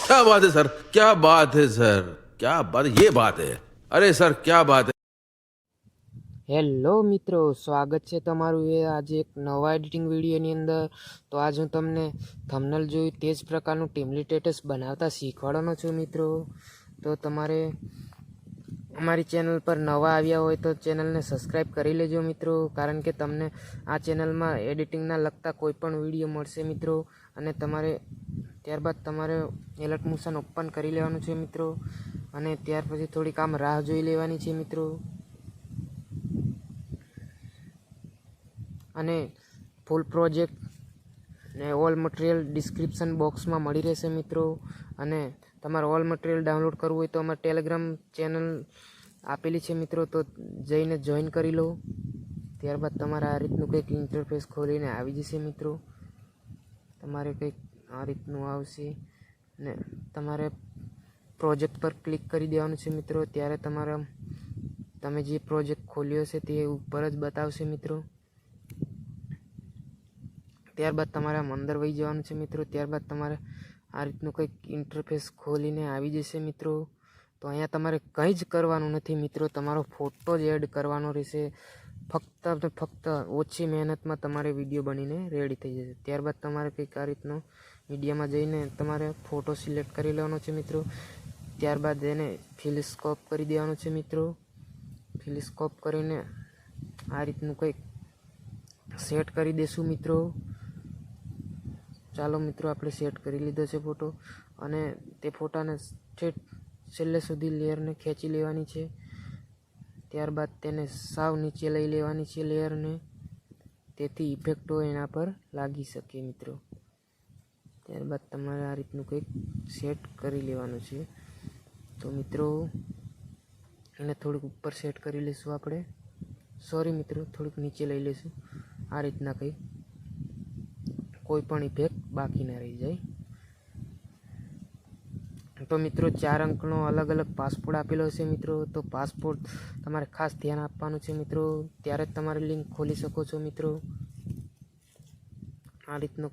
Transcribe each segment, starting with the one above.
क्या बात है सर, क्या बात है सर, क्या बात है, ये बात है। अरे सर क्या बात है। હેલો મિત્રો, સ્વાગત છે તમારું આજે એક નવા એડિટિંગ વિડીયોની અંદર. તો આજ હું તમને થંબનેલ જોઈ તે જ પ્રકારનું ટીમલી સ્ટેટસ બનાવતા શીખવાડવાનો છું મિત્રો. તો તમારે અમારી ચેનલ પર નવા આવ્યા હોય તો ચેનલને સબસ્ક્રાઈબ કરી લેજો મિત્રો, કારણ કે તમને આ ચેનલમાં એડિટિંગના લગતા કોઈ પણ વિડીયો મળશે મિત્રો. અને ત્યારબાદ તમારે એલર્ટ મોશન ઓપન કરી લેવાનું છે મિત્રો, અને ત્યાર પછી થોડીક આમ રાહ જોઈ લેવાની છે મિત્રો. અને ફૂલ પ્રોજેક્ટ ને ઓલ મટીરિયલ ડિસ્ક્રિપ્શન બોક્સમાં મળી રહેશે મિત્રો. અને તમારે ઓલ મટીરિયલ ડાઉનલોડ કરવું હોય તો અમારે ટેલિગ્રામ ચેનલ આપેલી છે મિત્રો, તો જઈને જોઈન કરી લો. ત્યારબાદ તમારે આ રીતનું કંઈક ઇન્ટરફેસ ખોલીને આવી જશે મિત્રો. તમારે કંઈક આ રીતનું આવશે ને તમારે પ્રોજેક્ટ પર ક્લિક કરી દેવાનું છે મિત્રો. ત્યારે તમે જે પ્રોજેક્ટ ખોલ્યો છે તે ઉપર જ બતાવશે મિત્રો. ત્યારબાદ તમારે આમ અંદર વહી જવાનું છે મિત્રો. ત્યારબાદ તમારે આ રીતનું કંઈક ઇન્ટરફેસ ખોલીને આવી જશે મિત્રો. તો અહીંયા તમારે કંઈ જ કરવાનું નથી મિત્રો, તમારો ફોટો જ એડ કરવાનો રહેશે. ફક્ત ઓછી મહેનતમાં તમારે વિડીયો બનીને રેડી થઈ જશે. ત્યારબાદ તમારે કંઈક આ રીતનો મીડિયામાં જઈને તમારે ફોટો સિલેક્ટ કરી લેવાનો છે મિત્રો. ત્યારબાદ એને ફિલસ્કોપ કરી દેવાનો છે મિત્રો. ફિલસ્કોપ કરીને આ રીતનું કંઈક સેટ કરી દેશું મિત્રો. ચાલો મિત્રો, આપણે સેટ કરી લીધો છે ફોટો, અને તે ફોટાને છેલ્લે સુધી લેયરને ખેંચી લેવાની છે. ત્યારબાદ તેને સાવ નીચે લઈ લેવાની છે લેયરને, તેથી ઇફેક્ટો એના પર લાગી શકે મિત્રો. ત્યારબાદ તમારે આ રીતનું કંઈક સેટ કરી લેવાનું છે. તો મિત્રો એને થોડુંક ઉપર સેટ કરી લઈશું આપણે. સોરી મિત્રો, થોડુંક નીચે લઈ લઈશું. આ રીતના કંઈક કોઈ પણ ઇફેક્ટ બાકી ના રહી જાય. તો મિત્રો 4 અંકનો અલગ અલગ પાસપોર્ટ આપેલો હશે મિત્રો. તો પાસપોર્ટ તમારે ખાસ ધ્યાન આપવાનું છે મિત્રો, ત્યારે જ તમારે લિંક ખોલી શકો છો મિત્રો. આ રીતની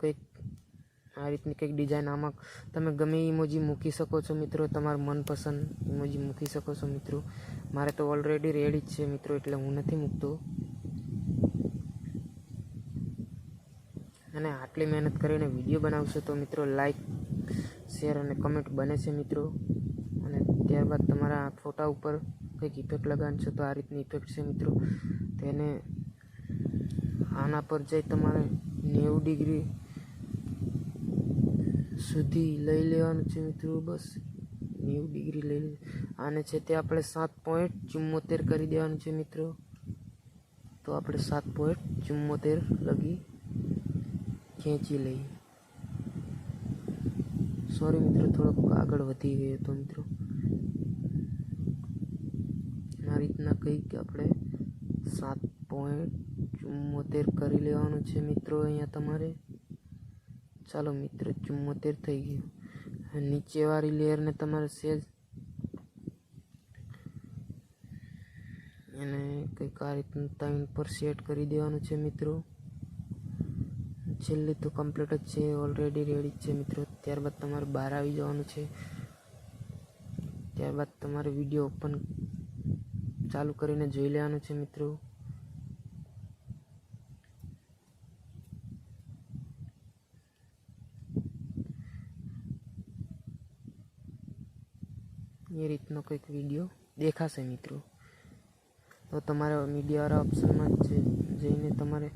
કંઈક ડિઝાઇન આમાં તમે ગમે ઇમોજી મૂકી શકો છો મિત્રો. તમારું મનપસંદ ઇમોજી મૂકી શકો છો મિત્રો. મારે તો ઓલરેડી રેડી જ છે મિત્રો, એટલે હું નથી મૂકતો. અને આટલી મહેનત કરીને વિડીયો બનાવશો તો મિત્રો લાઈક, શેર અને કમેન્ટ બને છે મિત્રો. અને ત્યારબાદ તમારા ફોટા ઉપર કંઈક ઇફેક્ટ લગાવશો તો આ રીતની ઇફેક્ટ છે મિત્રો. તેને આના પર જઈ તમારે 90 ડિગ્રી સુધી લઈ લેવાનું છે મિત્રો. બસ 90 ડિગ્રી લઈ આને છે તે આપણે 7.74 કરી દેવાનું છે મિત્રો. તો આપણે 7.74 લગી ખેંચી લઈએ. સોરી મિત્રો, થોડોક આગળ વધી ગયો હતો મિત્રો. આ રીતના કંઈક આપણે 7.74 કરી લેવાનું છે મિત્રો અહીંયા તમારે. ચાલો મિત્રો, 74 થઈ ગયું. નીચેવાળી લેયરને તમારે સેજ એને કંઈક આ રીતનું 3 પર સેટ કરી દેવાનું છે મિત્રો. છેલ્લી તો કમ્પ્લીટ જ છે, ઓલરેડી રેડી જ છે મિત્રો. ત્યારબાદ તમારે બહાર આવી જવાનું છે. ત્યારબાદ તમારે વિડીયો ઓપન ચાલુ કરીને જોઈ લેવાનું છે મિત્રો. એ રીતનો કંઈક વિડીયો દેખાશે મિત્રો. તો તમારે મીડિયાવાળા ઓપ્શનમાં જઈને તમારે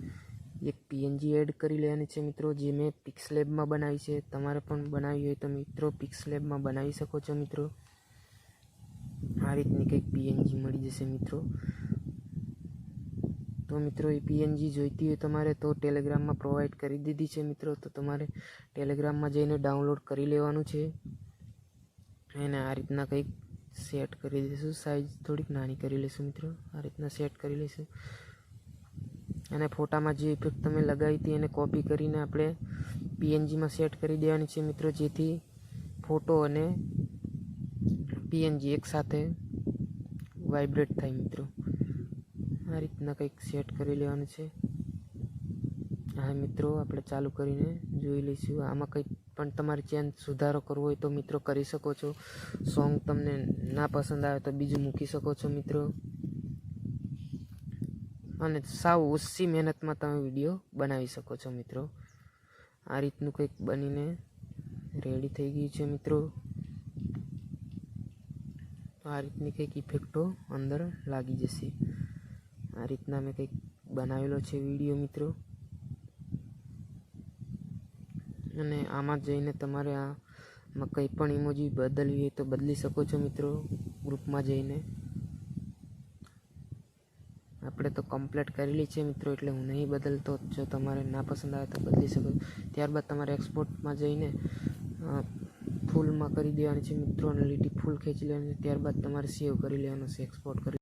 એક પીએનજી એડ કરી લેવાની છે મિત્રો, જે મેં પિક્સલેબમાં બનાવી છે. તમારે પણ બનાવી હોય તો મિત્રો પિક્સલેબમાં બનાવી શકો છો મિત્રો. આ રીતની કંઈક પીએનજી મળી જશે મિત્રો. તો મિત્રો એ પીએનજી જોઈતી હોય તમારે તો ટેલિગ્રામમાં પ્રોવાઈડ કરી દીધી છે મિત્રો. તો તમારે ટેલિગ્રામમાં જઈને ડાઉનલોડ કરી લેવાનું છે. એને આ રીતના કંઈક સેટ કરી દઈશું. સાઈઝ થોડીક નાની કરી લઈશું મિત્રો. આ રીતના સેટ કરી લઈશું. અને ફોટામાં જે ઇફેક્ટ તમે લગાવી હતી એને કોપી કરીને આપણે પીએનજીમાં સેટ કરી દેવાની છે મિત્રો, જેથી ફોટો અને પીએનજી એકસાથે વાઇબ્રેટ થાય મિત્રો. આ રીતના કંઈક સેટ કરી લેવાનું છે. હા મિત્રો, આપણે ચાલુ કરીને જોઈ લઈશું. આમાં કંઈ પણ તમારે ચેન્જ સુધારો કરવો હોય તો મિત્રો કરી શકો છો. સોંગ તમને ના પસંદ આવે તો બીજું મૂકી શકો છો મિત્રો. અને સાવ ઓછી મહેનતમાં તમે વિડીયો બનાવી શકો છો મિત્રો. આ રીતનું કંઈક બનીને રેડી થઈ ગયું છે મિત્રો. આ રીતની કંઈક ઇફેક્ટો અંદર લાગી જશે. આ રીતના મેં કંઈક બનાવેલો છે વિડીયો મિત્રો. અને આમાં જઈને તમારે આમાં કંઈ પણ ઇમોજી બદલવી હોય તો બદલી શકો છો મિત્રો, ગ્રુપમાં જઈને. આપણે તો કમ્પ્લીટ કરેલી છે મિત્રો, એટલે હું નહીં બદલતો. જો તમારે ના પસંદ આવે તો બદલી શકો. ત્યારબાદ તમારે એક્સપોર્ટમાં જઈને ફૂલમાં કરી દેવાની છે મિત્રો, અને લીટી ફૂલ ખેંચી લેવાની. ત્યારબાદ તમારે સેવ કરી લેવાનું છે, એક્સપોર્ટ કરી